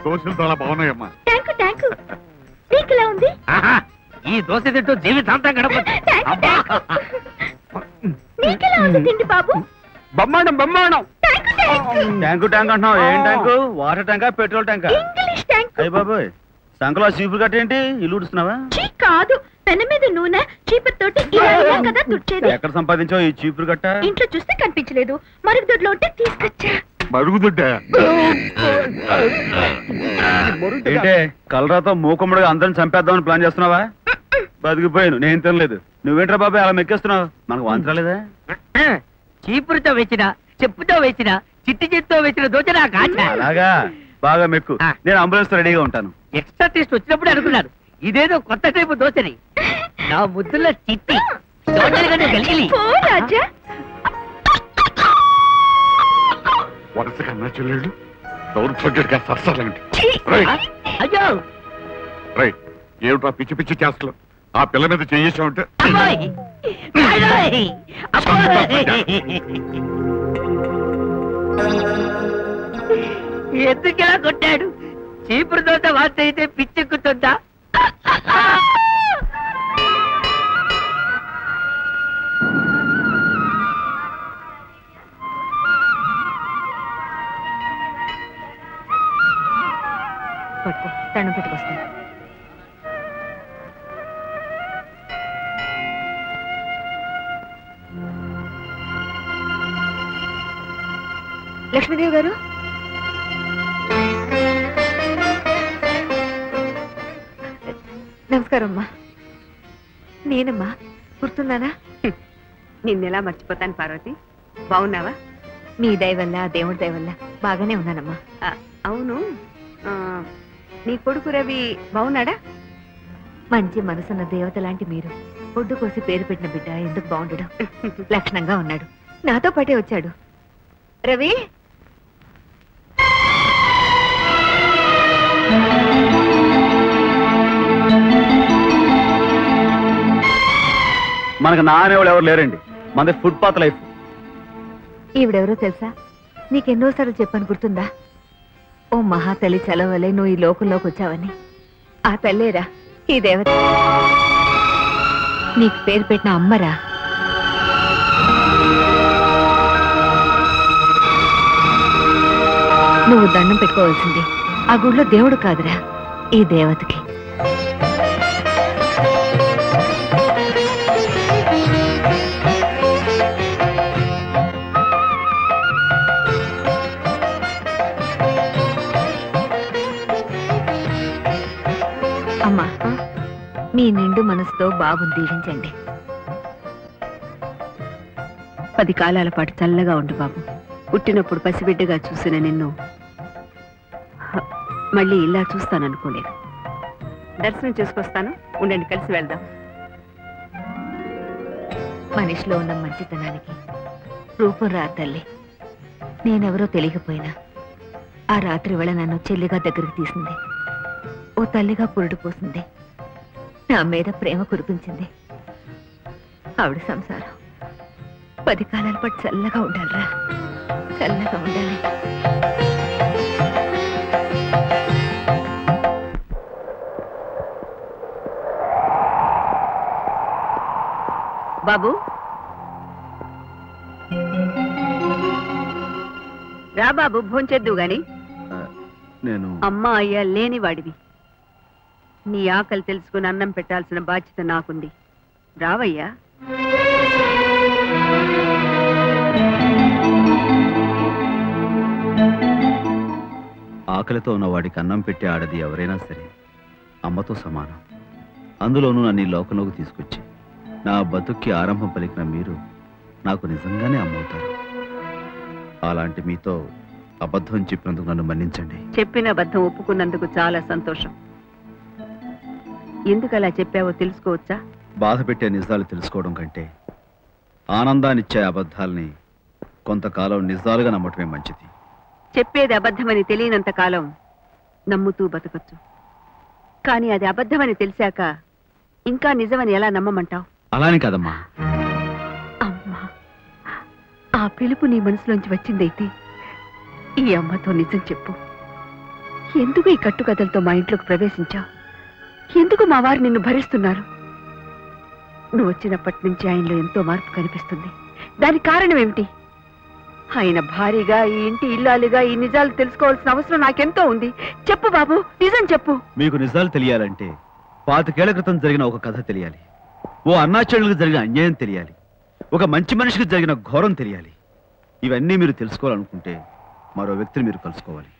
దోశలు చాలా బాగున్నాయమ్మా. Thank thank. నీకులా ఉంది? ఈ దోశ తింటూ జీవితాంతం గడపచ్చు. నీకెలా ఉంది తిండి బాబు? బొమ్మాడం బొమ్మాడం. ట్యాంకు ట్యాంక్ అంటున్నావు? ఏం ట్యాంకు? వాటర్ ట్యాంకా పెట్రోల్ ట్యాంకా? ఇంగ్లీష్ ట్యాంక్. అయ్య బాబోయ్, సంకలో చీపురు కట్టేంటి? ఇల్లు ఉడుస్తున్నావా? కాదు, పెన మీద నూనె చీపురు తోటి ఇలా కదా తుడిచేది. ఎక్కడ సంపాదించావు ఈ చీపురు కట్ట? ఇంట్లో చూస్తే కనిపించలేదు, మరుగుదొడ్లో ఉంటే తీసుకొచ్చా. మరుగుదొడ్డ ఏంటే కలరాతో మూకుమ్మడిగా అందరిని చంపేద్దామని ప్లాన్ చేస్తున్నావా? బతికిపోయాను, నేను తినలేదు. నువ్వేంట్రా బాబాయ్ అలా మెక్కేస్తున్నావు? మనకు వాంచరాలేదా? చీపురుతో వేసిన, చెప్పుతో వేసిన, చిట్టి చేతితో వేసిన దోశ నాకు ఆశ. అలాగా, బాగా మెక్కు. నేను అంబులెన్స్ రెడీగా ఉంటాను. ఎక్స్ట్రా టేస్ట్ వచ్చినప్పుడు అనుకున్నాను ఇదేదో కొత్త టైపు దోశని. నా ముద్దుల్లో చిట్టి వరుస కన్నా చెల్లెళ్ళు దౌర్భాగ్యుడిగా సరసాలండి. అయ్యో రైట్, ఏమిటా పిచ్చి పిచ్చి చేస్తలు? ఆ పిల్ల మీద చేసావుంటే ఎందుకెలా కొట్టాడు? చీపురు దోశ వార్త అయితే పిచ్చెక్కుతుందా? పట్టుకో, దండం పెట్టుకొస్తాను. లక్ష్మీదేవి గారు, నమస్కారం అమ్మా. నేనమ్మా, గుర్తున్నానా? నిన్నెలా మర్చిపోతాను పార్వతి. బాగున్నావా? మీ దయ వల్ల, దేవుడి దయ వల్ల బాగానే ఉన్నానమ్మా. అవును, నీ కొడుకు రవి బాగున్నాడా? మంచి మనసున్న దేవత లాంటి మీరు ఒడ్డు కోసి పేరు పెట్టిన బిడ్డ ఎందుకు బాగుండడం? లక్షణంగా ఉన్నాడు, నాతో పాటే వచ్చాడు. రవి, మనకు నానేవాళ్ళు ఎవరు లేరండి. మన ఫుట్పాత్ లైఫ్. ఈవిడెవరో తెలుసా? నీకెన్నోసార్లు చెప్పాను, గుర్తుందా? ఓ మహాతల్లి చలవలే నువ్వు ఈ లోకంలోకి వచ్చావని. ఆ తల్లేరా ఈ దేవత. నీకు పేరు పెట్టిన అమ్మరా. నువ్వు దండం పెట్టుకోవాల్సింది ఆ గుడిలో దేవుడు కాదురా, ఈ దేవతకి. అమ్మా, మీ నిండు మనసుతో బాబుని దీవించండి. 10 కాలాల పాటు చల్లగా ఉండు బాబు. పుట్టినప్పుడు పసిబిడ్డగా చూసిన నిన్ను మళ్ళీ ఇలా చూస్తాననుకోలేదు. దర్శనం చేసుకొస్తాను, ఉండండి, కలిసి వెళ్దాం. మనిషిలో ఉన్న మంచితనానికి రూపం రా తల్లి. నేనెవరో తెలియకపోయినా ఆ రాత్రి వేళ నన్ను చెల్లిగా దగ్గరికి తీసింది, ఓ తల్లిగా పురుడు పోసింది, నా మీద ప్రేమ కురిపించింది. ఆవిడ సంసారం 10 కాలాల పాటు చల్లగా ఉండాలిరా, చల్లగా ఉండాలి. బాబు రా బాబు, భోంచేద్దు గాని. నేను అమ్మా అయ్యా లేని వాడివి. నీ ఆకలి తెలుసుకుని అన్నం పెట్టాల్సిన బాధ్యత నాకుంది. రావయ్యా. ఆకలితో ఉన్న వాడికి అన్నం పెట్టే ఆడది ఎవరైనా సరే అమ్మతో సమానం. అందులోనూ నన్ను ఈ లోకంలోకి తీసుకొచ్చి నా బతుక్కి ఆరంభం పలికిన మీరు నాకు నిజంగానే అమ్మవుతారు. అలాంటి మీతో అబద్ధం చెప్పినందుకు నన్ను మన్నించండి. చెప్పిన అబద్ధం ఒప్పుకున్నందుకు చాలా సంతోషం. ఎందుకు అలా చెప్పావో తెలుసుకోవచ్చా? బాధ పెట్టే నిజాలు తెలుసుకోవడం కంటే ఆనందాన్నిచ్చే అబద్ధాలని కొంతకాలం నిజాలుగా నమ్మటమే మంచిది. చెప్పేది అబద్ధమని తెలియనంత కాలం నమ్ముతూ బతకచ్చు. కానీ అది అబద్ధమని తెలిసాక ఇంకా నిజమని ఎలా నమ్మమంటావు? అలానే కదమ్మా. అమ్మా, ఆ పిలుపు నీ మనసులోంచి వచ్చిందైతే ఈ అమ్మతో నిజం చెప్పు. ఎందుకు ఈ కట్టుకథలతో మా ఇంట్లోకి ప్రవేశించావు? ఎందుకు మా వారు నిన్ను భరిస్తున్నారు? నువ్వు వచ్చినప్పటి నుంచి ఆయనలో ఎంతో మార్పు కనిపిస్తుంది. దానికి కారణం ఏమిటి? ఆయన భారీగా, ఈ ఇంటి ఇల్లాలుగా ఈ నిజాలు తెలుసుకోవాల్సిన అవసరం నాకెంతో ఉంది. చెప్పు బాబు, నిజం చెప్పు. మీకు నిజాలు తెలియాలంటే 25 ఏళ్ల క్రితం జరిగిన ఒక కథ తెలియాలి. ఓ అన్నాచెళ్ళుకు జరిగిన అన్యాయం తెలియాలి. ఒక మంచి మనిషికి జరిగిన ఘోరం తెలియాలి. ఇవన్నీ మీరు తెలుసుకోవాలనుకుంటే మరో వ్యక్తిని మీరు కలుసుకోవాలి.